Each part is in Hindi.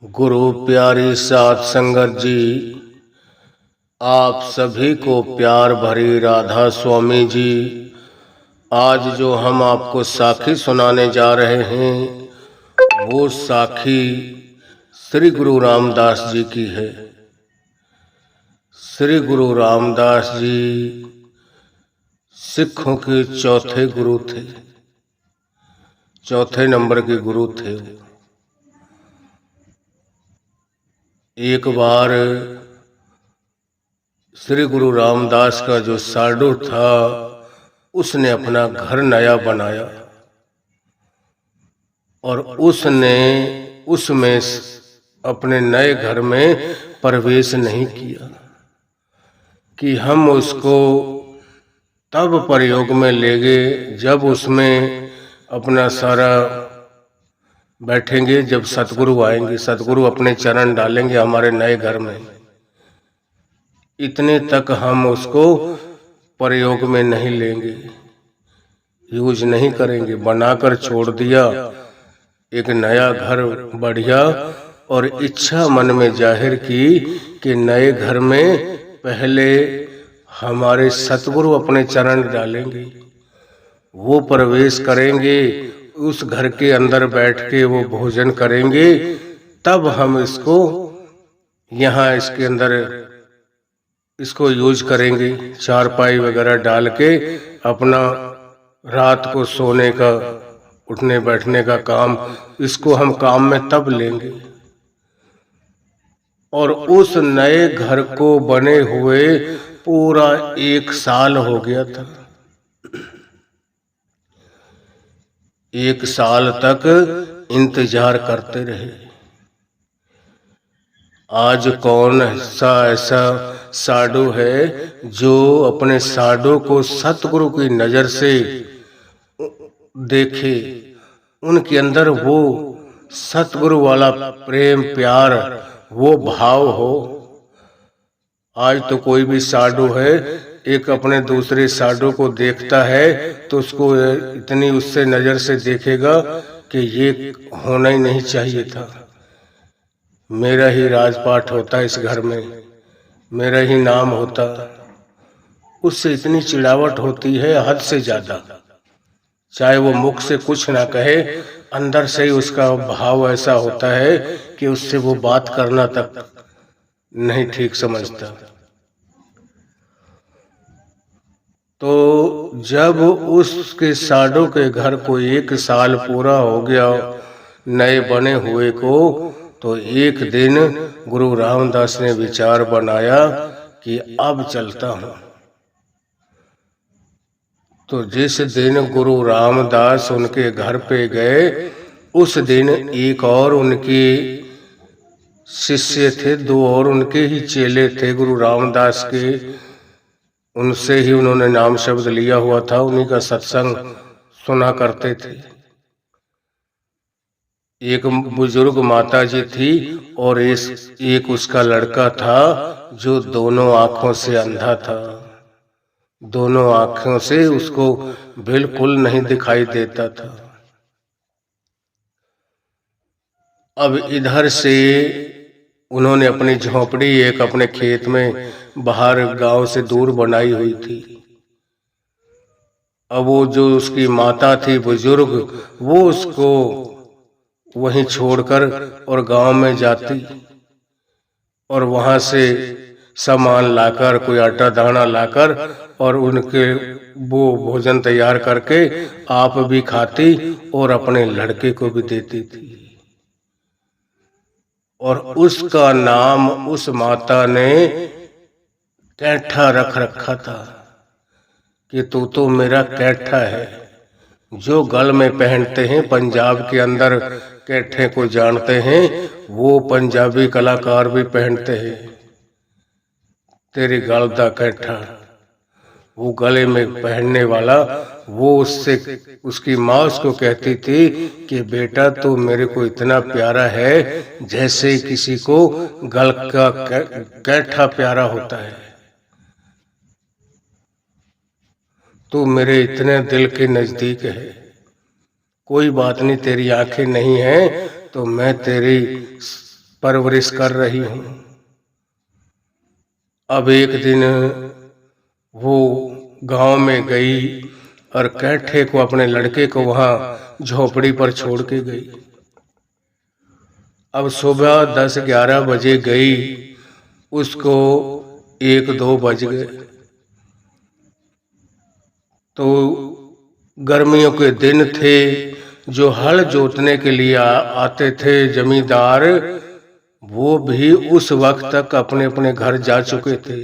गुरु प्यारी सात संगत जी, आप सभी को प्यार भरी राधा स्वामी जी। आज जो हम आपको साखी सुनाने जा रहे हैं वो साखी श्री गुरु रामदास जी की है। श्री गुरु रामदास जी सिखों के चौथे गुरु थे, चौथे नंबर के गुरु थे। एक बार श्री गुरु रामदास का जो साधु था उसने अपना घर नया बनाया और उसमें अपने नए घर में प्रवेश नहीं किया कि हम उसको तब प्रयोग में लेंगे जब उसमें अपना सारा बैठेंगे, जब सतगुरु आएंगे, सतगुरु अपने चरण डालेंगे हमारे नए घर में। इतने तक हम उसको प्रयोग में नहीं लेंगे, यूज नहीं करेंगे। बनाकर छोड़ दिया एक नया घर बढ़िया और इच्छा मन में जाहिर की कि नए घर में पहले हमारे सतगुरु अपने चरण डालेंगे, वो प्रवेश करेंगे, उस घर के अंदर बैठ के वो भोजन करेंगे, तब हम इसको यहाँ इसके अंदर इसको यूज करेंगे। चारपाई वगैरह डाल के अपना रात को सोने का उठने बैठने का काम, इसको हम काम में तब लेंगे। और उस नए घर को बने हुए पूरा 1 साल हो गया था। 1 साल तक इंतजार करते रहे। आज कौन सा ऐसा साधु है जो अपने साधु को सतगुरु की नजर से देखे, उनके अंदर वो सतगुरु वाला प्रेम प्यार वो भाव हो। आज तो कोई भी साधु है एक अपने दूसरे साधु को देखता है तो उसको इतनी उससे नजर से देखेगा कि ये होना ही नहीं चाहिए था, मेरा ही राजपाट होता इस घर में, मेरा ही नाम होता। उससे इतनी चिढ़ावट होती है हद से ज्यादा। चाहे वो मुख से कुछ ना कहे, अंदर से ही उसका भाव ऐसा होता है कि उससे वो बात करना तक नहीं ठीक समझता। तो जब उसके साधु के घर को 1 साल पूरा हो गया नए बने हुए को, तो एक दिन गुरु रामदास ने विचार बनाया कि अब चलता हूँ। तो जिस दिन गुरु रामदास उनके घर पे गए, उस दिन एक और उनके शिष्य थे, 2 और उनके ही चेले थे गुरु रामदास के, उनसे ही उन्होंने नाम शब्द लिया हुआ था, उन्हीं का सत्संग सुना करते थे। एक बुजुर्ग माता जी थी और एक उसका लड़का था जो दोनों आंखों से अंधा था, दोनों आंखों से उसको बिल्कुल नहीं दिखाई देता था। अब इधर से उन्होंने अपनी झोपड़ी एक अपने खेत में बाहर गांव से दूर बनाई हुई थी। अब वो जो उसकी माता थी बुजुर्ग, वो उसको वहीं छोड़कर और गांव में जाती और वहां से सामान लाकर, कोई आटा दाना लाकर और उनके वो भोजन तैयार करके आप भी खाती और अपने लड़के को भी देती थी। और उसका नाम उस माता ने कैठा रख रखा था कि तू तो मेरा कैठा है। जो गल में पहनते हैं, पंजाब के अंदर कैठे को जानते हैं, वो पंजाबी कलाकार भी पहनते हैं। तेरे गल दा कैठा, वो गले में पहनने वाला, वो उससे उसकी माँ उसको कहती थी कि बेटा तू मेरे को इतना प्यारा है जैसे किसी को गल का कैठा प्यारा होता है। तू मेरे इतने दिल के नजदीक है। कोई बात नहीं, तेरी आंखें नहीं हैं तो मैं तेरी परवरिश कर रही हूं। अब एक दिन वो गांव में गई और कैठे को, अपने लड़के को, वहां झोपड़ी पर छोड़ के गई। अब सुबह 10-11 बजे गई, उसको 1-2 बज गए। तो गर्मियों के दिन थे, जो हल जोतने के लिए आते थे जमींदार, वो भी उस वक्त तक अपने अपने घर जा चुके थे।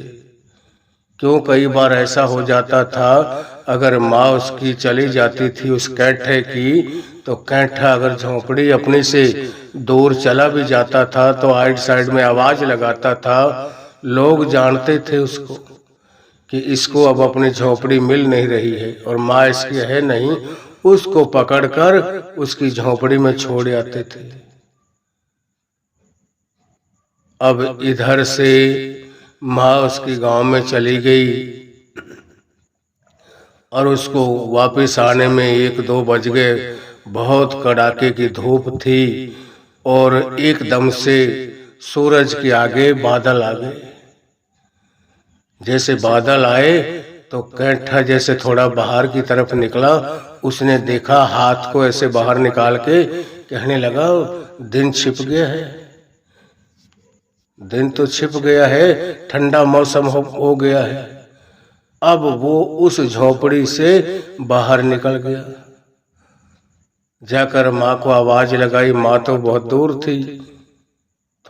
क्यों, कई बार ऐसा हो जाता था, अगर माँ उसकी चली जाती थी उस कैठे की, तो कैठा अगर झोंपड़ी अपनी से दूर चला भी जाता था तो आइड साइड में आवाज लगाता था। लोग जानते थे उसको कि इसको अब अपनी झोपड़ी मिल नहीं रही है और माँ इसकी है नहीं, उसको पकड़कर उसकी झोपड़ी में छोड़ आते थे। अब इधर से माँ उसकी गांव में चली गई और उसको वापस आने में 1-2 बज गए। बहुत कड़ाके की धूप थी और एकदम से सूरज के आगे बादल आ गए। जैसे बादल आए तो कैठा जैसे थोड़ा बाहर की तरफ निकला। उसने देखा, हाथ को ऐसे बाहर निकाल के कहने लगा, दिन छिप गया है, दिन तो छिप गया है, ठंडा मौसम हो गया है। अब वो उस झोपड़ी से बाहर निकल गया, जाकर माँ को आवाज लगाई। माँ तो बहुत दूर थी।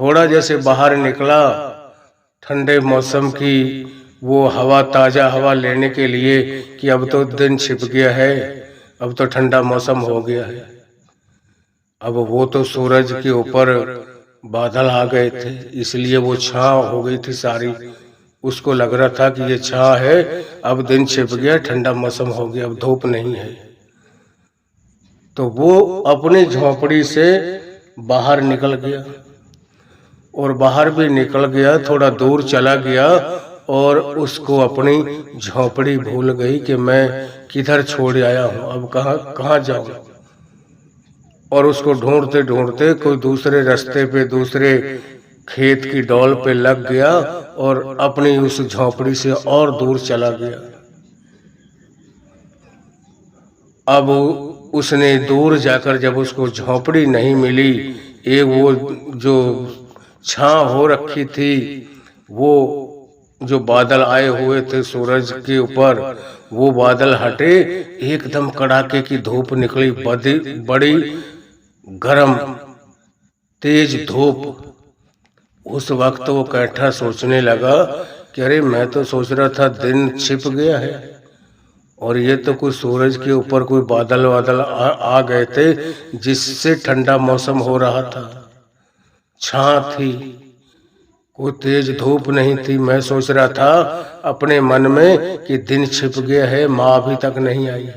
थोड़ा जैसे बाहर निकला, ठंडे मौसम की वो हवा, ताजा हवा लेने के लिए कि अब तो दिन छिप गया है, अब तो ठंडा मौसम हो गया है। अब वो तो सूरज के ऊपर बादल आ गए थे, इसलिए वो छांव हो गई थी सारी। उसको लग रहा था कि ये छांव है, अब दिन छिप गया, ठंडा मौसम हो गया, अब धूप नहीं है। तो वो अपनी झोपड़ी से बाहर निकल गया और बाहर भी निकल गया, थोड़ा दूर चला गया और उसको अपनी झोपड़ी भूल गई कि मैं किधर छोड़ आया हूँ, अब कहाँ जाऊँ। और उसको ढूंढते ढूंढते कोई दूसरे रास्ते पे, दूसरे खेत की डोल पे लग गया और अपनी उस झोपड़ी से और दूर चला गया। अब उसने दूर जाकर जब उसको झोपड़ी नहीं मिली, एक वो जो छांव हो रखी थी, वो जो बादल आए हुए थे सूरज के ऊपर, वो बादल हटे, एकदम कड़ाके की धूप निकली, बड़ी गरम तेज धूप। उस वक्त वो कैठा सोचने लगा कि अरे, मैं तो सोच रहा था दिन छिप गया है और ये तो कोई सूरज के ऊपर कोई बादल आ गए थे, जिससे ठंडा मौसम हो रहा था, छां थी, कोई तेज धूप नहीं थी। मैं सोच रहा था अपने मन में कि दिन छिप गया है, माँ अभी तक नहीं आई।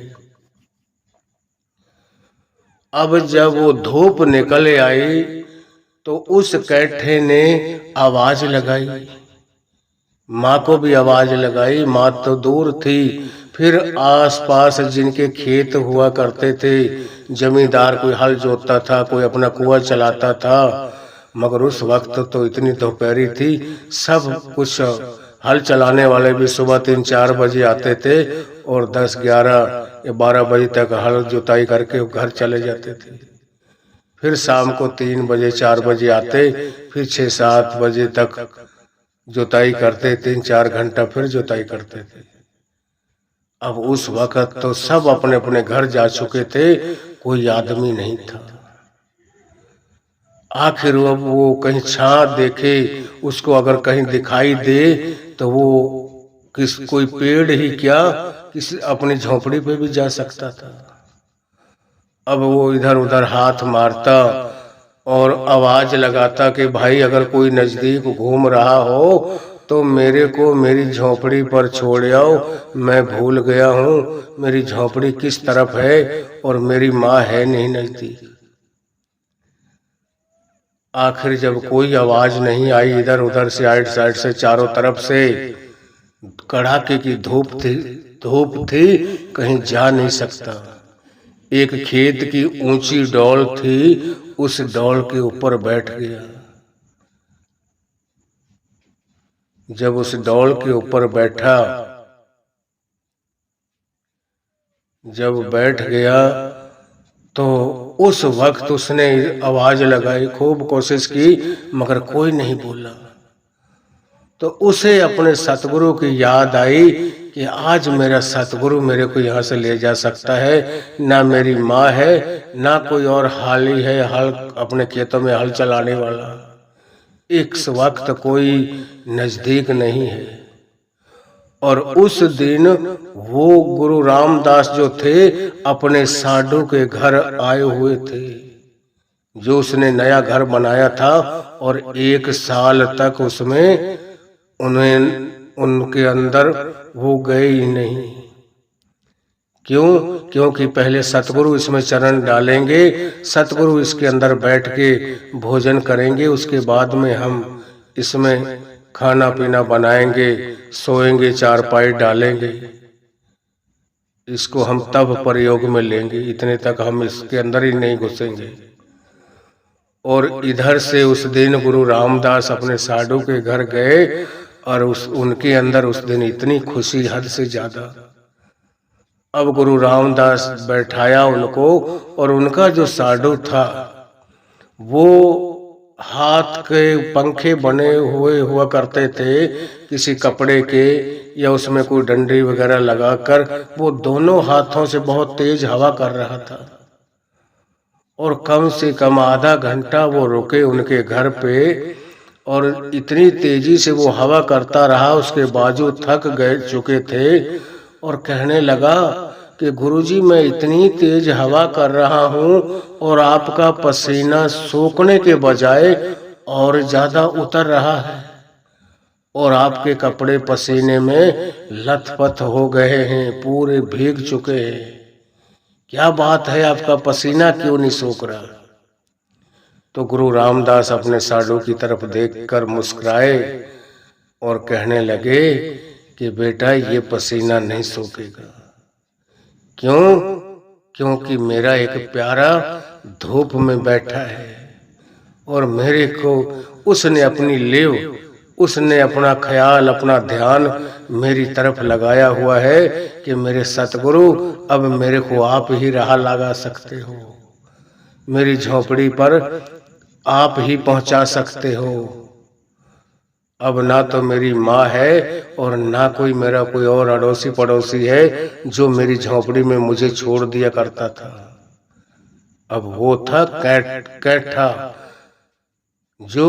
अब जब वो धूप निकल आई तो उस कैठे ने आवाज लगाई, माँ को भी आवाज लगाई। माँ तो दूर थी। फिर आसपास जिनके खेत हुआ करते थे, जमींदार कोई हल जोतता था, कोई अपना कुआं चलाता था, मगर उस वक्त तो इतनी दोपहरी थी, सब कुछ हल चलाने वाले भी सुबह 3-4 बजे आते थे और 10, 11 या 12 बजे तक हल जुताई करके घर चले जाते थे। फिर शाम को 3 बजे 4 बजे आते, फिर 6-7 बजे तक जुताई करते, 3-4 घंटा फिर जुताई करते थे। अब उस वक्त तो सब अपने अपने घर जा चुके थे, कोई आदमी नहीं था। आखिर अब वो कहीं छां देखे, उसको अगर कहीं दिखाई दे तो वो कोई पेड़ ही क्या, किसी अपनी झोपड़ी पे भी जा सकता था। अब वो इधर उधर हाथ मारता और आवाज लगाता कि भाई, अगर कोई नजदीक घूम रहा हो तो मेरे को मेरी झोपड़ी पर छोड़ आओ, मैं भूल गया हूँ मेरी झोपड़ी किस तरफ है और मेरी माँ है नहीं नजदीक। आखिर जब कोई आवाज नहीं आई, इधर उधर से, आइट साइड से, चारों तरफ से कड़ाके की धूप थी, कहीं जा नहीं सकता। एक खेत की ऊंची डोल थी, उस डोल के ऊपर बैठ गया। जब उस डौल के ऊपर बैठा, जब बैठ गया तो उस वक्त उसने आवाज लगाई, खूब कोशिश की, मगर कोई नहीं बोला। तो उसे अपने सतगुरु की याद आई कि आज मेरा सतगुरु मेरे को यहाँ से ले जा सकता है, ना मेरी माँ है, ना कोई और हाली है हल अपने खेतों में हल चलाने वाला, इस वक्त कोई नजदीक नहीं है। और उस दिन वो गुरु रामदास जो थे अपने साधु के घर आए हुए थे, जो उसने नया घर बनाया था, और 1 साल तक उसमें उनके अंदर वो गए ही नहीं। क्यों? क्योंकि पहले सतगुरु इसमें चरण डालेंगे, सतगुरु इसके अंदर बैठ के भोजन करेंगे, उसके बाद में हम इसमें खाना पीना बनाएंगे, सोएंगे, चारपाई डालेंगे, इसको हम तब प्रयोग में लेंगे, इतने तक हम इसके अंदर ही नहीं घुसेंगे। और इधर से उस दिन गुरु रामदास अपने साधु के घर गए, और उनके अंदर उस दिन इतनी खुशी हद से ज्यादा। अब गुरु रामदास बैठाया उनको, और उनका जो साधु था वो हाथ के पंखे बने हुए हुआ करते थे किसी कपड़े के, या उसमें कोई डंडी वगैरह लगाकर वो दोनों हाथों से बहुत तेज हवा कर रहा था। और कम से कम आधा घंटा वो रुके उनके घर पे, और इतनी तेजी से वो हवा करता रहा, उसके बाजू थक गए चुके थे। और कहने लगा कि गुरुजी, मैं इतनी तेज हवा कर रहा हूँ और आपका पसीना सोखने के बजाय और ज्यादा उतर रहा है, और आपके कपड़े पसीने में लथपथ हो गए हैं, पूरे भीग चुके हैं। क्या बात है, आपका पसीना क्यों नहीं सोख रहा? तो गुरु रामदास अपने साधु की तरफ देखकर मुस्कुराए और कहने लगे कि बेटा, ये पसीना नहीं सोखेगा। क्यों? क्योंकि मेरा एक प्यारा धूप में बैठा है, और मेरे को उसने अपनी लेव, उसने अपना ख्याल, अपना ध्यान मेरी तरफ लगाया हुआ है कि मेरे सतगुरु, अब मेरे को आप ही राह लगा सकते हो, मेरी झोपड़ी पर आप ही पहुंचा सकते हो। अब ना तो मेरी माँ है और ना कोई मेरा कोई और अड़ोसी पड़ोसी है जो मेरी झोपड़ी में मुझे छोड़ दिया करता था। अब वो था कैठा, जो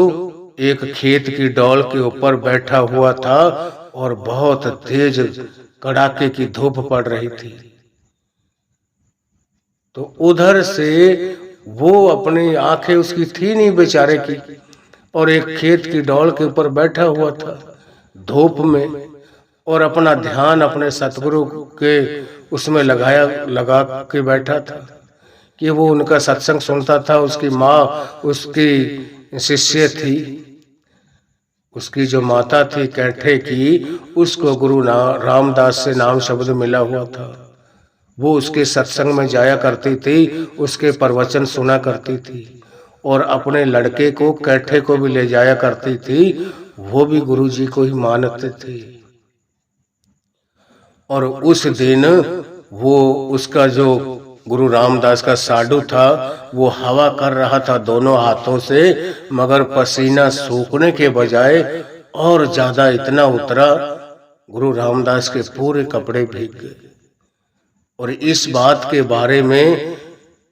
एक खेत की डौल के ऊपर बैठा हुआ था, और बहुत तेज कड़ाके की धूप पड़ रही थी। तो उधर से वो अपनी आंखें उसकी थी नहीं बेचारे की, और एक खेत की डौल के ऊपर बैठा हुआ था धूप में, और अपना ध्यान अपने सतगुरु के उसमें लगा के बैठा था कि वो उनका सत्संग सुनता था। उसकी माँ उसकी शिष्य थी, उसकी जो माता थी कैठे की, उसको गुरु रामदास से नाम शब्द मिला हुआ था। वो उसके सत्संग में जाया करती थी, उसके प्रवचन सुना करती थी, और अपने लड़के को कैठे को भी ले जाया करती थी, वो भी गुरुजी को ही मानते थे। और उस दिन वो उसका जो गुरु रामदास का साधु था, वो हवा कर रहा था दोनों हाथों से, मगर पसीना सूखने के बजाय और ज्यादा इतना उतरा, गुरु रामदास के पूरे कपड़े भीग गए। और इस बात के बारे में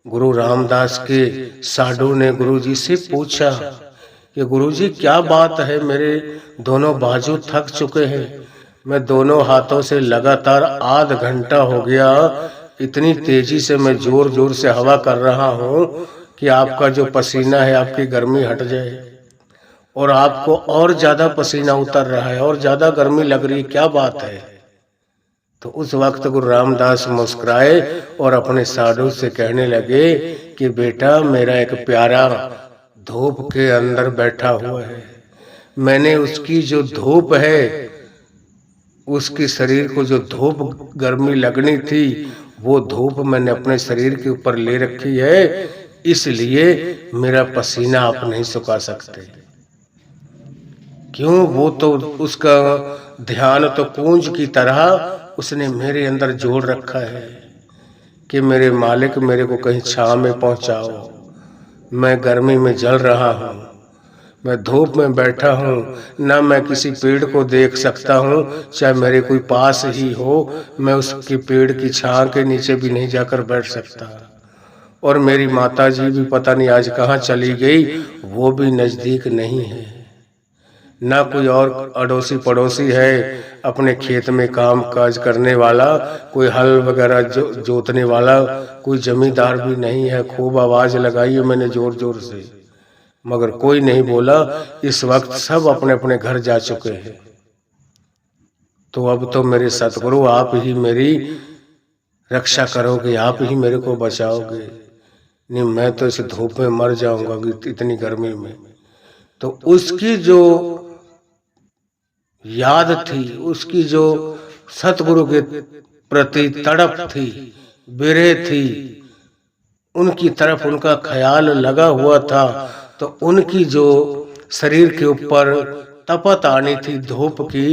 गुरु रामदास के साधु ने गुरुजी से पूछा कि गुरुजी, क्या बात है, मेरे दोनों बाजू थक चुके हैं, मैं दोनों हाथों से लगातार आध घंटा हो गया, इतनी तेजी से मैं जोर जोर से हवा कर रहा हूँ कि आपका जो पसीना है, आपकी गर्मी हट जाए, और आपको और ज्यादा पसीना उतर रहा है और ज्यादा गर्मी लग रही है, क्या बात है? तो उस वक्त गुरु रामदास मुस्कुराए और अपने साधु से कहने लगे कि बेटा, मेरा एक प्यारा धूप के अंदर बैठा हुआ है, मैंने उसकी जो धूप है, उसके शरीर को जो धूप गर्मी लगनी थी, वो धूप मैंने अपने शरीर के ऊपर ले रखी है, इसलिए मेरा पसीना आप नहीं सुखा सकते। क्यों, वो तो उसका ध्यान तो पूंज की तरह उसने मेरे अंदर जोड़ रखा है कि मेरे मालिक मेरे को कहीं छांव में पहुंचाओ। मैं गर्मी में जल रहा हूँ, मैं धूप में बैठा हूँ, ना मैं किसी पेड़ को देख सकता हूँ, चाहे मेरे कोई पास ही हो, मैं उसके पेड़ की छांव के नीचे भी नहीं जाकर बैठ सकता। और मेरी माता जी भी पता नहीं आज कहाँ चली गई, वो भी नजदीक नहीं है। ना कोई और अड़ोसी पड़ोसी है अपने खेत में काम काज करने वाला, कोई हल वगैरह जोतने वाला, कोई जमींदार भी नहीं है। खूब आवाज लगाई है मैंने जोर जोर से, मगर कोई नहीं बोला। इस वक्त सब अपने अपने घर जा चुके हैं। तो अब तो मेरे सतगुरु आप ही मेरी रक्षा करोगे, आप ही मेरे को बचाओगे, नहीं मैं तो इस धूप में मर जाऊंगा इतनी गर्मी में। तो उसकी जो याद थी, उसकी जो सतगुरु के प्रति तड़प थी, विरह थी, उनकी तरफ उनका ख्याल लगा हुआ था। तो उनकी जो शरीर के ऊपर तपत आनी थी धूप की,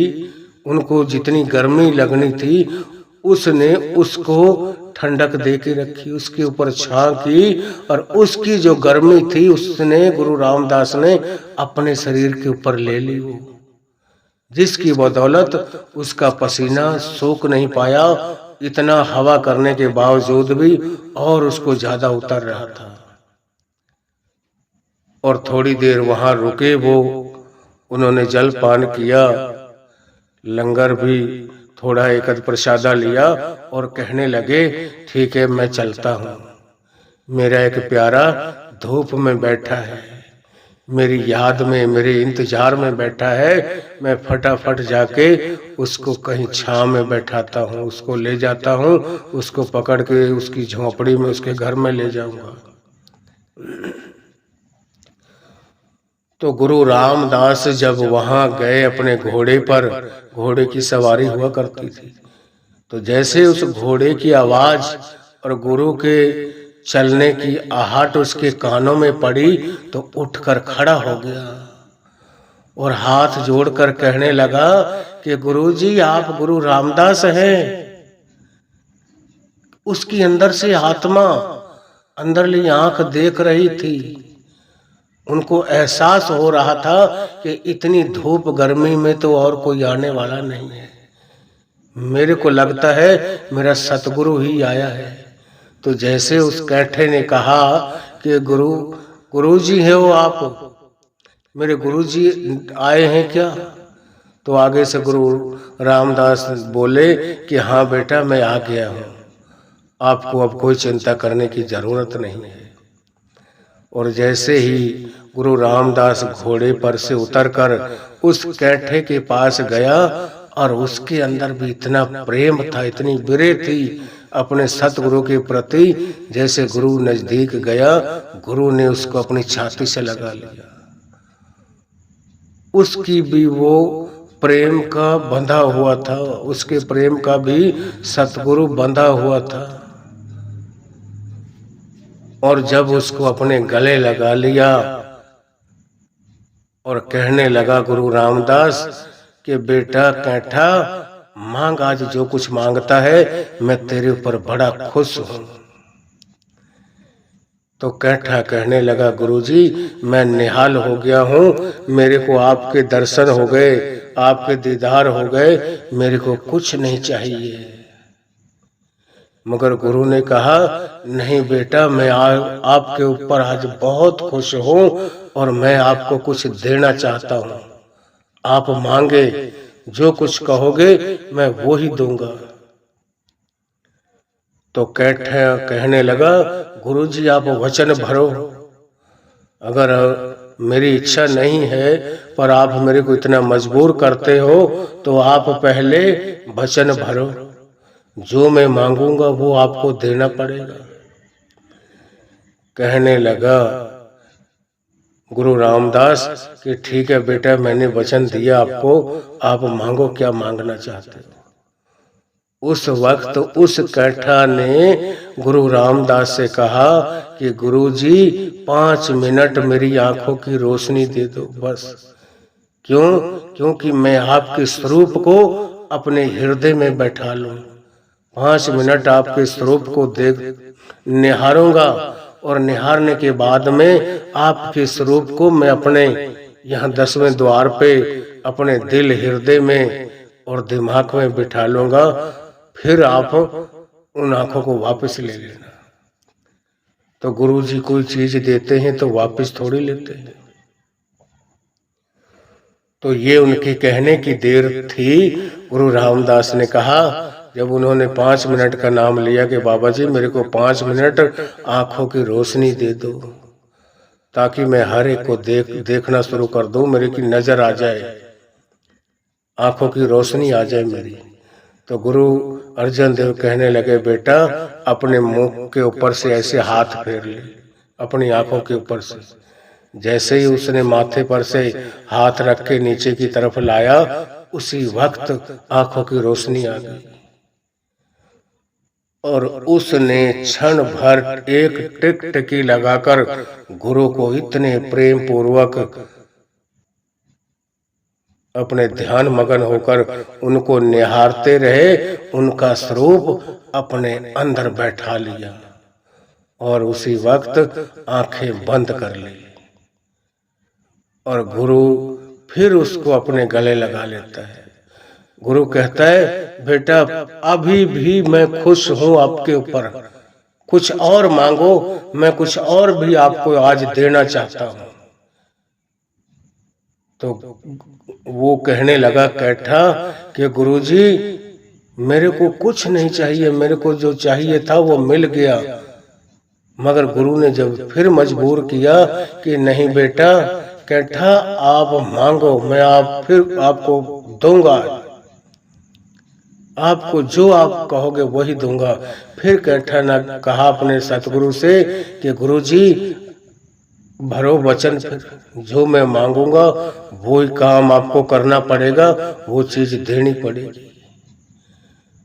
उनको जितनी गर्मी लगनी थी, उसने उसको ठंडक दे के रखी, उसके ऊपर छां की। और उसकी जो गर्मी थी उसने गुरु रामदास ने अपने शरीर के ऊपर ले ली, वो जिसकी बदौलत उसका पसीना सूख नहीं पाया, इतना हवा करने के बावजूद भी, और उसको ज्यादा उतर रहा था। और थोड़ी देर वहां रुके वो, उन्होंने जल पान किया, लंगर भी थोड़ा एकद प्रसादा लिया, और कहने लगे ठीक है मैं चलता हूं, मेरा एक प्यारा धूप में बैठा है, मेरी याद में मेरे इंतजार में बैठा है, मैं फटाफट जाके उसको कहीं छांव में बैठाता हूँ, उसको ले जाता हूँ, उसको पकड़ के उसकी झोंपड़ी में उसके घर में ले जाऊंगा। तो गुरु रामदास जब वहां गए अपने घोड़े पर, घोड़े की सवारी हुआ करती थी, तो जैसे उस घोड़े की आवाज और गुरु के चलने की आहट उसके कानों में पड़ी, तो उठकर खड़ा हो गया और हाथ जोड़कर कहने लगा कि गुरुजी आप गुरु रामदास हैं। उसकी अंदर से आत्मा अंदरली आंख देख रही थी, उनको एहसास हो रहा था कि इतनी धूप गर्मी में तो और कोई आने वाला नहीं है, मेरे को लगता है मेरा सतगुरु ही आया है। तो जैसे उस कैठे ने कहा कि गुरुजी है वो आप, मेरे गुरुजी आए हैं क्या? तो आगे से गुरु रामदास बोले कि हाँ बेटा मैं आ गया हूँ, आपको अब कोई चिंता करने की जरूरत नहीं है। और जैसे ही गुरु रामदास घोड़े पर से उतरकर उस कैठे के पास गया, और उसके अंदर भी इतना प्रेम था, इतनी विरह थी अपने सतगुरु के प्रति। जैसे गुरु नजदीक गया, गुरु ने उसको अपनी छाती से लगा लिया, उसकी भी वो प्रेम का बंधा हुआ था, उसके प्रेम का भी सतगुरु बंधा हुआ था। और जब उसको अपने गले लगा लिया और कहने लगा गुरु रामदास कि बेटा कैठा मांग, आज जो कुछ मांगता है मैं तेरे ऊपर बड़ा खुश हूं। तो कैठा कहने लगा गुरुजी मैं निहाल हो गया हूं, मेरे को आपके दर्शन हो गए, आपके दीदार हो गए, मेरे को कुछ नहीं चाहिए। मगर गुरु ने कहा नहीं बेटा मैं आपके ऊपर आज बहुत खुश हूं और मैं आपको कुछ देना चाहता हूं, आप मांगे जो कुछ कहोगे मैं वो ही दूंगा। तो कैठा कहने लगा गुरुजी आप वचन भरो, अगर मेरी इच्छा नहीं है पर आप मेरे को इतना मजबूर करते हो तो आप पहले वचन भरो, जो मैं मांगूंगा वो आपको देना पड़ेगा। कहने लगा गुरु रामदास कि ठीक है बेटा मैंने वचन दिया आपको, आप मांगो क्या मांगना चाहते हो। उस वक्त उस कैठा ने गुरु रामदास से कहा कि गुरुजी 5 मिनट मेरी आंखों की रोशनी दे दो बस। क्यों क्योंकि मैं आपके स्वरूप को अपने हृदय में बैठा लूं। 5 मिनट आपके स्वरूप को देख निहारूंगा और निहारने के बाद में आपके स्वरूप को मैं अपने यहाँ 10वें द्वार पे अपने दिल हृदय में और दिमाग में बिठा लूंगा। फिर आप उन आंखों को वापस ले लेना। तो गुरु जी कोई चीज देते हैं तो वापस थोड़ी लेते हैं। तो ये उनके कहने की देर थी। गुरु रामदास ने कहा, जब उन्होंने 5 मिनट का नाम लिया कि बाबा जी मेरे को 5 मिनट आंखों की रोशनी दे दो, ताकि मैं हर एक को देखना शुरू कर दूं, मेरे की नजर आ जाए, आंखों की रोशनी आ जाए मेरी। तो गुरु अर्जन देव कहने लगे, बेटा अपने मुंह के ऊपर से ऐसे हाथ फेर ले, अपनी आंखों के ऊपर से। जैसे ही उसने माथे पर से हाथ रख के नीचे की तरफ लाया, उसी वक्त आंखों की रोशनी आ गई और उसने क्षण भर एक टिकटकी लगाकर गुरु को इतने प्रेम पूर्वक अपने ध्यान मगन होकर उनको निहारते रहे, उनका स्वरूप अपने अंदर बैठा लिया और उसी वक्त आंखें बंद कर ली। और गुरु फिर उसको अपने गले लगा लेता है। गुरु कहता है, बेटा अभी भी मैं खुश हूं आपके ऊपर, कुछ और मांगो, मैं कुछ और भी आपको आज देना चाहता हूं। तो वो कहने लगा कैठा कि गुरुजी मेरे को कुछ नहीं चाहिए, मेरे को जो चाहिए था वो मिल गया। मगर गुरु ने जब फिर मजबूर किया कि नहीं बेटा कैठा आप मांगो, मैं फिर आपको दूंगा, आपको जो आप कहोगे वही दूंगा। फिर कैठा ने कहा अपने सतगुरु से कि गुरुजी भरो वचन, फिर जो मैं मांगूंगा वो ही काम आपको करना पड़ेगा, वो चीज देनी पड़ेगी।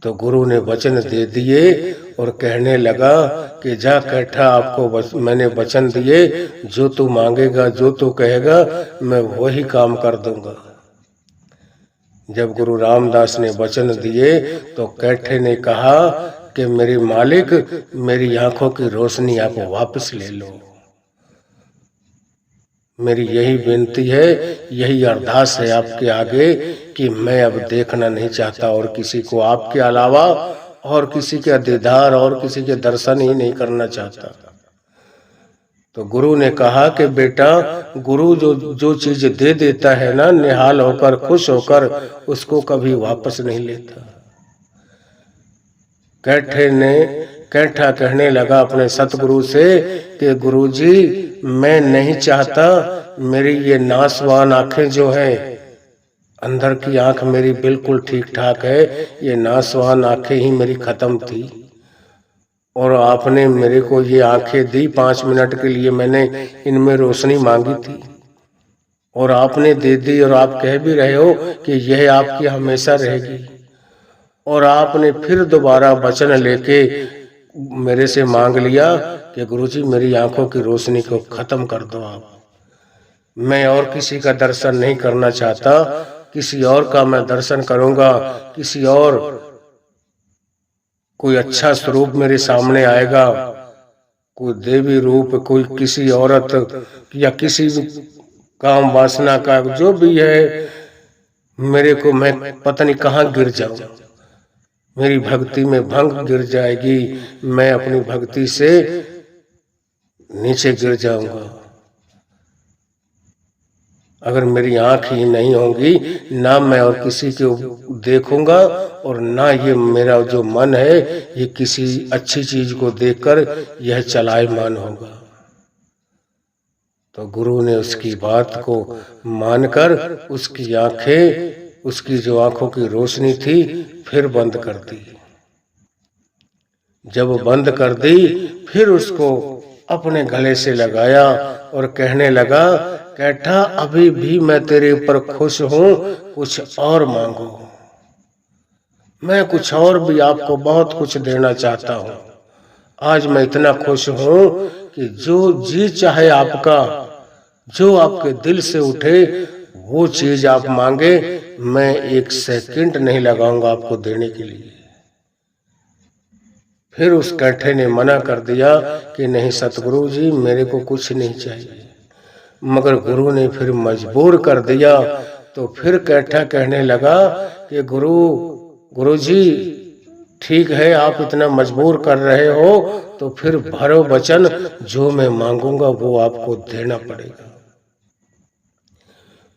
तो गुरु ने वचन दे दिए और कहने लगा कि जा कैठा आपको मैंने वचन दिए, जो तू मांगेगा जो तू कहेगा मैं वही काम कर दूंगा। जब गुरु रामदास ने वचन दिए तो कैठे ने कहा कि मेरे मालिक मेरी आंखों की रोशनी आप वापस ले लो। मेरी यही विनती है, यही अरदास है आपके आगे कि मैं अब देखना नहीं चाहता और किसी को आपके अलावा और किसी के दीदार और किसी के दर्शन ही नहीं करना चाहता। तो गुरु ने कहा कि बेटा गुरु जो चीज दे देता है ना, निहाल होकर खुश होकर, उसको कभी वापस नहीं लेता। कैठा कहने लगा अपने सतगुरु से कि गुरुजी मैं नहीं चाहता, मेरी ये नासवान आंखें जो है, अंदर की आंख मेरी बिल्कुल ठीक ठाक है, ये नासवान आंखें ही मेरी खत्म थी और आपने मेरे को ये आंखें दी 5 मिनट के लिए, मैंने इनमें रोशनी मांगी थी और आपने दे दी और आप कह भी रहे हो कि यह आपकी हमेशा रहेगी। और आपने फिर दोबारा वचन लेके मेरे से मांग लिया कि गुरुजी मेरी आंखों की रोशनी को खत्म कर दो आप। मैं और किसी का दर्शन नहीं करना चाहता, किसी और का मैं दर्शन करूंगा, किसी और कोई अच्छा स्वरूप मेरे सामने आएगा, कोई देवी रूप, कोई किसी औरत या किसी काम वासना का जो भी है, मेरे को मैं पता नहीं कहाँ गिर जाऊं, मेरी भक्ति में भंग गिर जाएगी, मैं अपनी भक्ति से नीचे गिर जाऊंगा। अगर मेरी आंख ही नहीं होगी, ना मैं और किसी को देखूंगा और ना ये मेरा जो मन है ये किसी अच्छी चीज को देखकर यह चलायमान होगा। तो गुरु ने उसकी बात को मानकर उसकी आंखें, उसकी जो आंखों की रोशनी थी फिर बंद कर दी। जब बंद कर दी फिर उसको अपने गले से लगाया और कहने लगा कैठा अभी भी मैं तेरे ऊपर खुश हूं, कुछ और मांगो, मैं कुछ और भी आपको बहुत कुछ देना चाहता हूं। आज मैं इतना खुश हूं कि जो जी चाहे आपका, जो आपके दिल से उठे वो चीज आप मांगे, मैं 1 सेकंड नहीं लगाऊंगा आपको देने के लिए। फिर उस कैंठे ने मना कर दिया कि नहीं सतगुरु जी, मेरे को कुछ नहीं चाहिए। मगर गुरु ने फिर मजबूर कर दिया। तो फिर कैंठा कहने लगा कि गुरु जी ठीक है, आप इतना मजबूर कर रहे हो तो फिर भरो वचन, जो मैं मांगूंगा वो आपको देना पड़ेगा।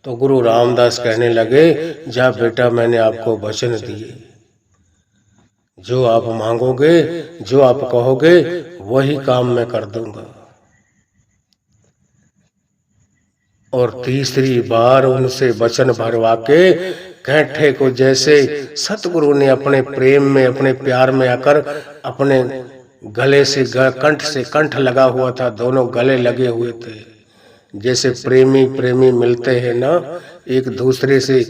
तो गुरु रामदास कहने लगे, जा बेटा, मैंने आपको वचन दिए, जो आप मांगोगे, जो आप कहोगे, वही काम मैं कर दूंगा। और तीसरी बार उनसे वचन भरवा के कैंठे को जैसे सतगुरु ने अपने प्रेम में, अपने प्यार में आकर अपने गले से कंठ लगा हुआ था, दोनों गले लगे हुए थे। जैसे प्रेमी मिलते हैं ना एक दूसरे से,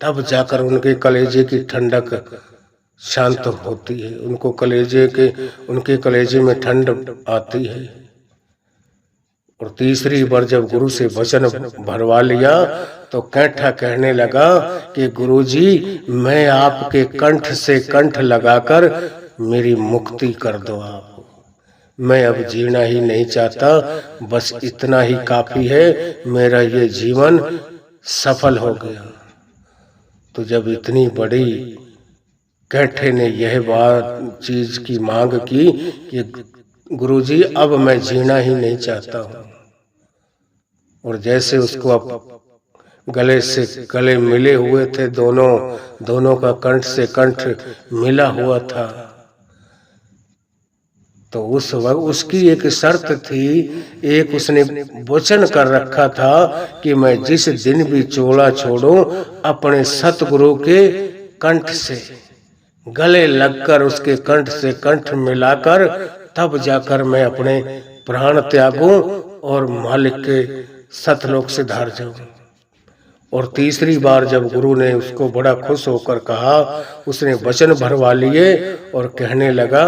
तब जाकर उनके कलेजे की ठंडक शांत होती है, उनके कलेजे में ठंड आती है। और तीसरी बार जब गुरु से वचन भरवा लिया तो कैंठा कहने लगा कि गुरुजी, मैं आपके कंठ से कंठ लगाकर मेरी मुक्ति कर दो आप। मैं अब जीना ही नहीं चाहता, बस इतना ही काफी है, मेरा ये जीवन सफल हो गया। तो जब इतनी बड़ी कैंठे ने यह बात चीज की मांग की कि गुरुजी, अब मैं जीना ही नहीं चाहता हूँ, और जैसे उसको अब गले मिले हुए थे, दोनों का कंठ से कंठ मिला हुआ था, तो उस वक्त उसकी एक शर्त थी, एक उसने वचन कर रखा था कि मैं जिस दिन भी चोला छोड़ूं, अपने सतगुरु के कंठ से गले लगकर, उसके कंठ से कंठ मिलाकर, तब जाकर मैं अपने प्राण त्यागूं और मालिक के सतलोक से धार जाऊं। और तीसरी बार जब गुरु ने उसको बड़ा खुश होकर कहा, उसने वचन भरवा लिए और कहने लगा,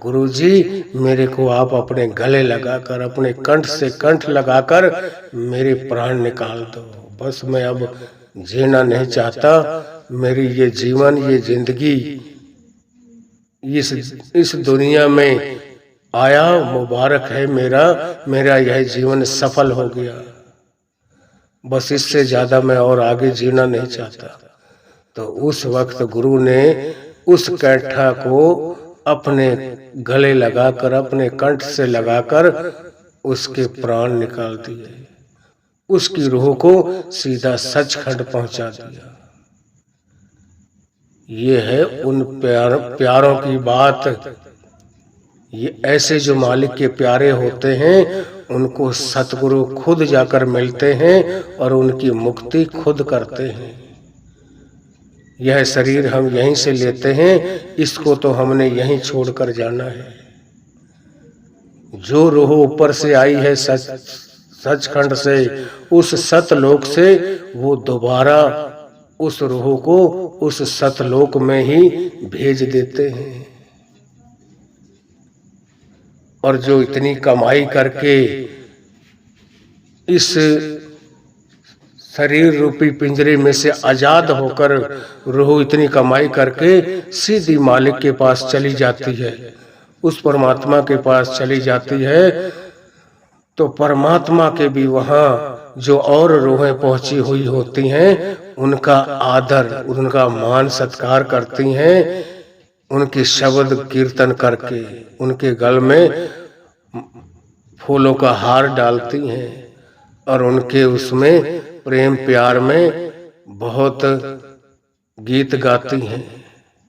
गुरुजी, मेरे को आप अपने गले लगाकर, अपने कंठ से कंठ लगाकर मेरे प्राण निकाल दो, बस मैं अब जीना नहीं चाहता। मेरी ये जीवन, ये जिंदगी इस दुनिया में आया मुबारक है, मेरा यह जीवन सफल हो गया, बस इससे ज्यादा मैं और आगे जीना नहीं चाहता। तो उस वक्त गुरु ने उस कैंठा को अपने गले लगाकर, अपने कंठ से लगाकर उसके प्राण निकाल दिए, उसकी रूह को सीधा सचखंड पहुंचा दिया। ये है उन प्यारों की बात। ये ऐसे जो मालिक के प्यारे होते हैं, उनको सतगुरु खुद जाकर मिलते हैं और उनकी मुक्ति खुद करते हैं। यह शरीर हम यहीं से लेते हैं, इसको तो हमने यहीं छोड़कर जाना है। जो रूह ऊपर से आई है सचखंड से, उस सतलोक से, वो दोबारा उस रूह को उस सतलोक में ही भेज देते हैं। और जो इतनी कमाई करके इस शरीर रूपी पिंजरे में से आजाद होकर रूह इतनी कमाई करके सीधी मालिक के पास चली जाती है, उस परमात्मा के पास चली जाती है, तो परमात्मा के भी वहां जो और रूहें पहुंची हुई होती हैं, उनका आदर, उनका मान सत्कार करती हैं, उनके शब्द कीर्तन करके उनके गल में फूलों का हार डालती हैं और उनके उसमें प्रेम प्यार में बहुत गीत गाती हैं,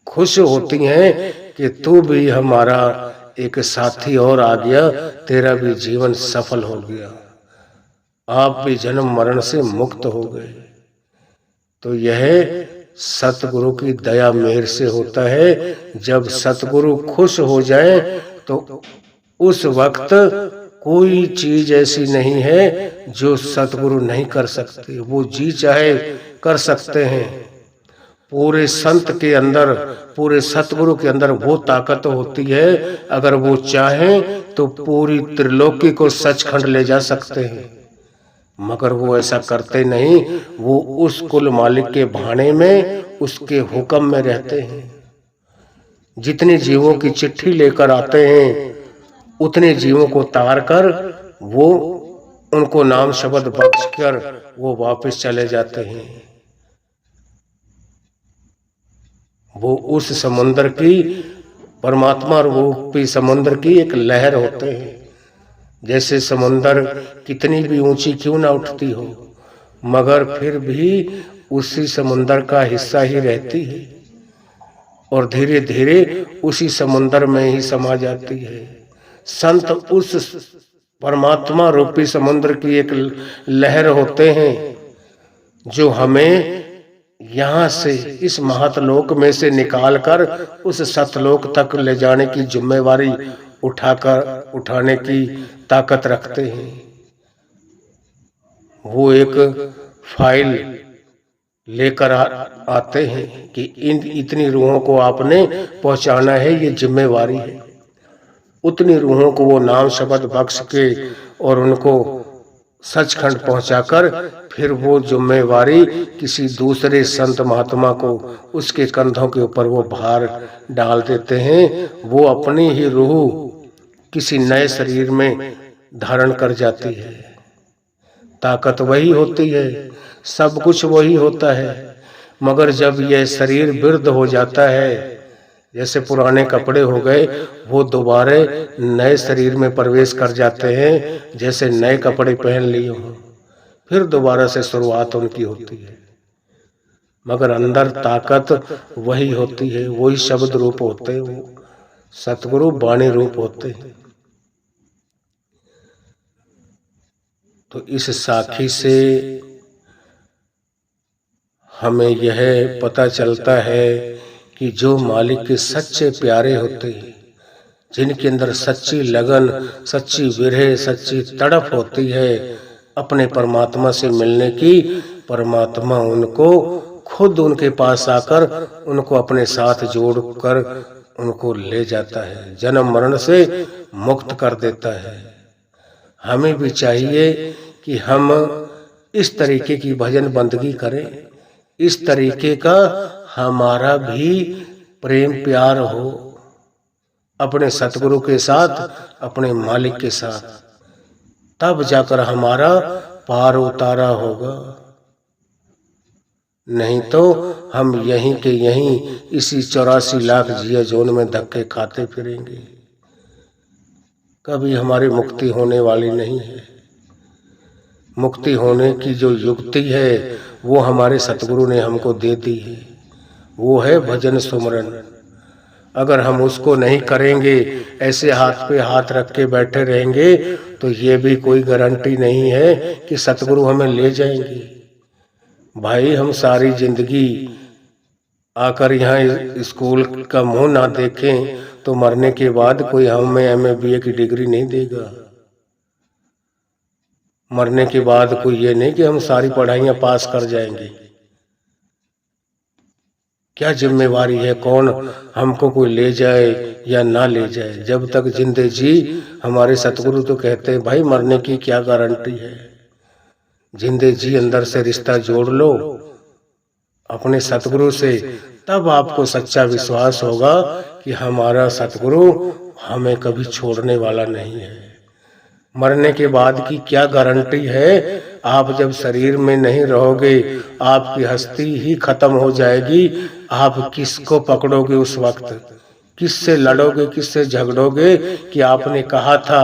खुश होती हैं कि तू भी हमारा एक साथी और आ गया, तेरा भी जीवन सफल हो गया, आप भी जन्म मरण से मुक्त हो गए। तो यह सतगुरु की दया मेहर से होता है। जब सतगुरु खुश हो जाए तो उस वक्त कोई चीज ऐसी नहीं है जो सतगुरु नहीं कर सकते, वो जी चाहे कर सकते हैं। पूरे संत के अंदर, पूरे सतगुरु के अंदर वो ताकत होती है, अगर वो चाहें तो पूरी त्रिलोकी को सचखंड ले जा सकते हैं। मगर वो ऐसा करते नहीं। वो उस कुल मालिक के भाने में, उसके हुक्म में रहते हैं। जितने जीवों की चिट्ठी लेकर आते हैं उतने जीवों को तार कर वो उनको नाम शब्द बख्श कर वो वापस चले जाते हैं। वो उस समुद्र की, परमात्मा रूपी समुद्र की एक लहर होते हैं। जैसे समुद्र कितनी भी ऊंची क्यों ना उठती हो, मगर फिर भी उसी समुद्र का हिस्सा ही रहती है और धीरे धीरे उसी समुद्र में ही समा जाती है। संत उस परमात्मा रूपी समुद्र की एक लहर होते हैं जो हमें यहाँ से, इस महतलोक में से निकालकर उस सतलोक तक ले जाने की जिम्मेवारी उठाने की ताकत रखते हैं। वो एक फाइल लेकर आते हैं कि इतनी रूहों को आपने पहुंचाना है, ये जिम्मेवारी है। उतनी रूहों को वो नाम शब्द बख्श के और उनको सचखंड पहुंचाकर फिर वो जिम्मेवारी किसी दूसरे संत महात्मा को, उसके कंधों के ऊपर वो भार डाल देते हैं। वो अपनी ही रूह किसी नए शरीर में धारण कर जाती है। ताकत वही होती है, सब कुछ वही होता है, मगर जब यह शरीर वृद्ध हो जाता है, जैसे पुराने कपड़े हो गए, वो दोबारा नए शरीर में प्रवेश कर जाते हैं। जैसे नए कपड़े पहन लिए हों, फिर दोबारा से शुरुआत उनकी होती है। मगर अंदर ताकत वही होती है, वही शब्द रूप होते हैं, वो सतगुरु वाणी रूप होते हैं। तो इस साखी से हमें यह पता चलता है कि जो मालिक के सच्चे प्यारे होते हैं, जिनके अंदर सच्ची लगन, सच्ची विरह, सच्ची तड़प होती है अपने परमात्मा से मिलने की, परमात्मा उनको खुद उनके पास आकर उनको अपने साथ जोड़कर उनको ले जाता है, जन्म मरण से मुक्त कर देता है। हमें भी चाहिए कि हम इस तरीके की भजन बंदगी करें, इस तरीके का हमारा भी प्रेम प्यार हो अपने सतगुरु के साथ, अपने मालिक के साथ, तब जाकर हमारा पार उतारा होगा। नहीं तो हम यहीं के यहीं इसी 84 लाख जिया जोन में धक्के खाते फिरेंगे, कभी हमारी मुक्ति होने वाली नहीं है। मुक्ति होने की जो युक्ति है वो हमारे सतगुरु ने हमको दे दी है, वो है भजन सुमरन। अगर हम उसको नहीं करेंगे, ऐसे हाथ पे हाथ रख के बैठे रहेंगे, तो ये भी कोई गारंटी नहीं है कि सतगुरु हमें ले जाएंगे। भाई, हम सारी जिंदगी आकर यहाँ स्कूल का मुंह ना देखें तो मरने के बाद कोई हमें MA BA की डिग्री नहीं देगा। मरने के बाद कोई ये नहीं कि हम सारी पढ़ाइयाँ पास कर जाएंगे। क्या जिम्मेवारी है, कौन हमको कोई ले जाए या ना ले जाए। जब तक जिंदे जी, हमारे सतगुरु तो कहते हैं भाई मरने की क्या गारंटी है। जिंदे जी अंदर से रिश्ता जोड़ लो अपने सतगुरु से, तब आपको सच्चा विश्वास होगा कि हमारा सतगुरु हमें कभी छोड़ने वाला नहीं है। मरने के बाद की क्या गारंटी है। आप जब शरीर में नहीं रहोगे, आपकी हस्ती ही खत्म हो जाएगी। आप किसको पकड़ोगे उस वक्त, किससे लड़ोगे, किससे झगड़ोगे कि आपने कहा था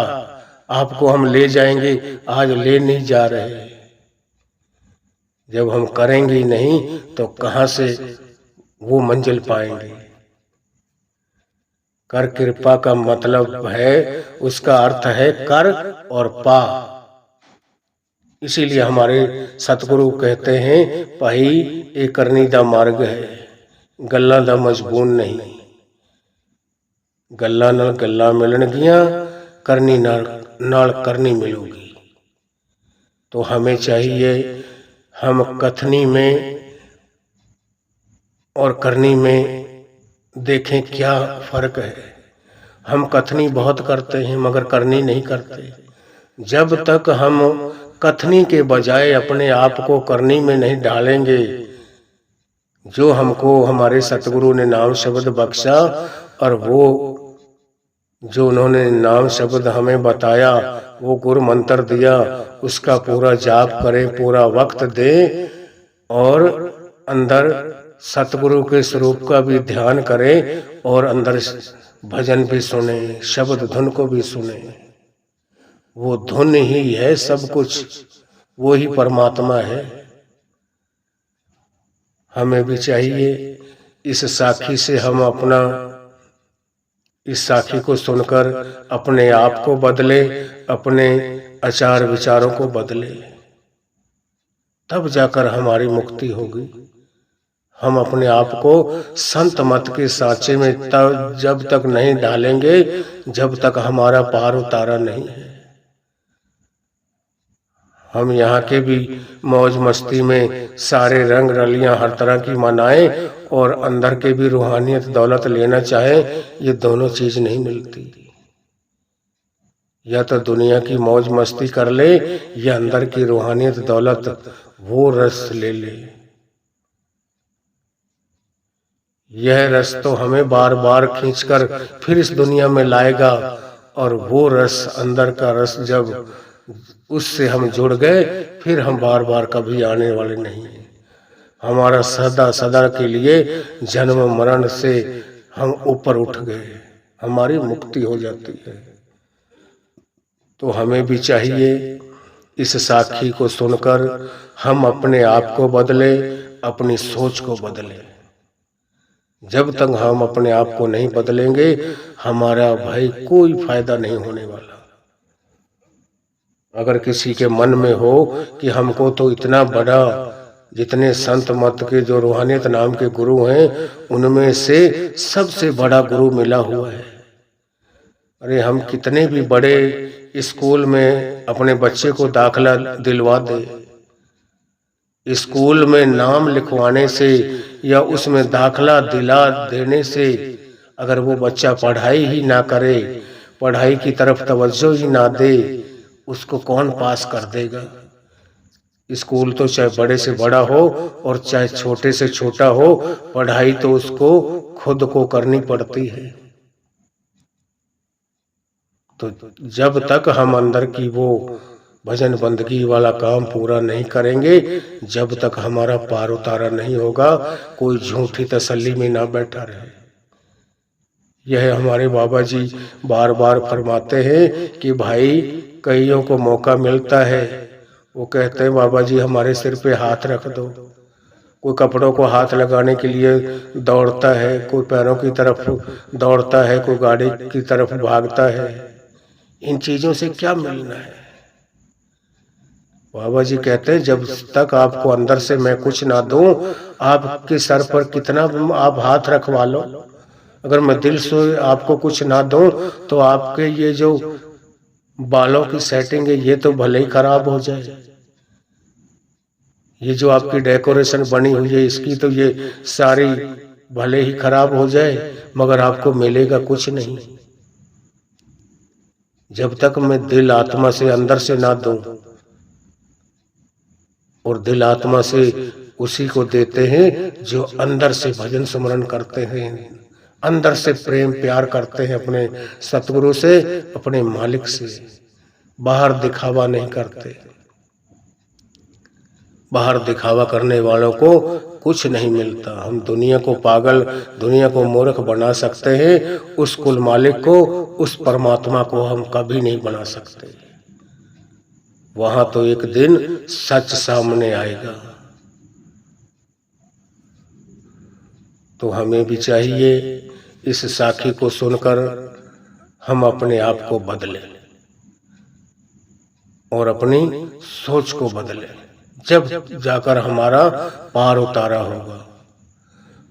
आपको हम ले जाएंगे, आज ले नहीं जा रहे। जब हम करेंगे ही नहीं तो कहां से वो मंजिल पाएंगे। कर कृपा का मतलब है, उसका अर्थ है कर और पा। इसीलिए हमारे सतगुरु कहते हैं भाई ये करनी दा मार्ग है, गल्ला दा मजबून नहीं। गल्ला नाल गल्ला मिलणगियां, करनी नाल करनी मिलूगी। तो हमें चाहिए हम कथनी में और करनी में देखें क्या फर्क है। हम कथनी बहुत करते हैं मगर करनी नहीं करते। जब तक हम कथनी के बजाय अपने आप को करनी में नहीं डालेंगे, जो हमको हमारे सतगुरु ने नाम शब्द बख्शा और वो जो उन्होंने नाम शब्द हमें बताया, वो गुरु मंत्र दिया, उसका पूरा जाप करें, पूरा वक्त दें और अंदर सतगुरु के स्वरूप का भी ध्यान करें और अंदर भजन भी सुने, शब्द धुन को भी सुने। वो धुन ही है सब कुछ, वो ही परमात्मा है। हमें भी चाहिए इस साखी से हम अपना, इस साखी को सुनकर अपने आप को बदले, अपने आचार विचारों को बदले, तब जाकर हमारी मुक्ति होगी। हम अपने आप को संत मत के सांचे में तब जब तक नहीं डालेंगे जब तक हमारा पार उतारा नहीं है। हम यहाँ के भी मौज मस्ती में सारे रंग रलियां हर तरह की मनाएं और अंदर के भी रूहानियत दौलत लेना चाहें, ये दोनों चीज नहीं मिलती। या तो दुनिया की मौज मस्ती कर ले या अंदर की रूहानियत दौलत वो रस ले ले। यह रस तो हमें बार बार खींचकर फिर इस दुनिया में लाएगा, और वो रस अंदर का रस जब उससे हम जुड़ गए फिर हम बार बार कभी आने वाले नहीं हैं। हमारा सदा सदा के लिए जन्म मरण से हम ऊपर उठ गए, हमारी मुक्ति हो जाती है। तो हमें भी चाहिए इस साखी को सुनकर हम अपने आप को बदले, अपनी सोच को बदले। जब तक हम अपने आप को नहीं बदलेंगे हमारा भाई कोई फायदा नहीं होने वाला। अगर किसी के मन में हो कि हमको तो इतना बड़ा, जितने संत मत के जो रूहानियत नाम के गुरु हैं उनमें से सबसे बड़ा गुरु मिला हुआ है, अरे हम कितने भी बड़े स्कूल में अपने बच्चे को दाखिला दिलवा दे, स्कूल में नाम लिखवाने से या उसमें दाखिला दिला देने से अगर वो बच्चा पढ़ाई ही ना करे, पढ़ाई की तरफ तवज्जो ही ना दे, उसको कौन पास कर देगा। स्कूल तो चाहे बड़े से बड़ा हो और चाहे छोटे से छोटा हो, पढ़ाई तो उसको खुद को करनी पड़ती है। तो जब तक हम अंदर की वो भजन बंदगी वाला काम पूरा नहीं करेंगे, जब तक हमारा पार उतारा नहीं होगा, कोई झूठी तसल्ली में ना बैठा रहे। यह हमारे बाबा जी बार बार फरमाते हैं कि भाई कईयों को मौका मिलता है, वो कहते हैं बाबा जी हमारे सिर पे हाथ रख दो। कोई कपड़ों को हाथ लगाने के लिए दौड़ता है, कोई पैरों की तरफ दौड़ता है, कोई गाड़ी की तरफ भागता है। इन चीजों से क्या मिलना है। बाबा जी कहते हैं जब तक आपको अंदर से मैं कुछ ना दूं, आपके सर पर कितना आप हाथ रखवा लो, अगर मैं दिल से आपको कुछ ना दूं तो आपके ये जो बालों की सेटिंग है ये तो भले ही खराब हो जाए, ये जो आपकी डेकोरेशन बनी हुई है इसकी तो ये सारी भले ही खराब हो जाए, मगर आपको मिलेगा कुछ नहीं। जब तक मैं दिल आत्मा से अंदर से ना दूं, और दिल आत्मा से उसी को देते हैं जो अंदर से भजन स्मरण करते हैं, अंदर से प्रेम प्यार करते हैं अपने सतगुरु से, अपने मालिक से। बाहर दिखावा नहीं करते। बाहर दिखावा करने वालों को कुछ नहीं मिलता। हम दुनिया को पागल, दुनिया को मूर्ख बना सकते हैं, उस कुल मालिक को, उस परमात्मा को हम कभी नहीं बना सकते। वहां तो एक दिन सच सामने आएगा। तो हमें भी चाहिए इस साखी को सुनकर हम अपने आप को बदलें और अपनी सोच को बदलें, जब जाकर हमारा पार उतारा होगा।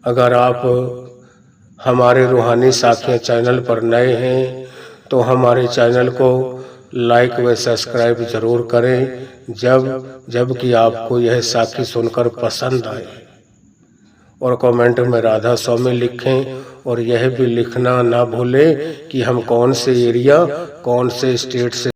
अगर आप हमारे रूहानी साखियाँ चैनल पर नए हैं तो हमारे चैनल को लाइक व सब्सक्राइब जरूर करें, जब कि आपको यह साखी सुनकर पसंद आए। और कमेंट में राधा स्वामी लिखें, और यह भी लिखना ना भूलें कि हम कौन से एरिया, कौन से स्टेट से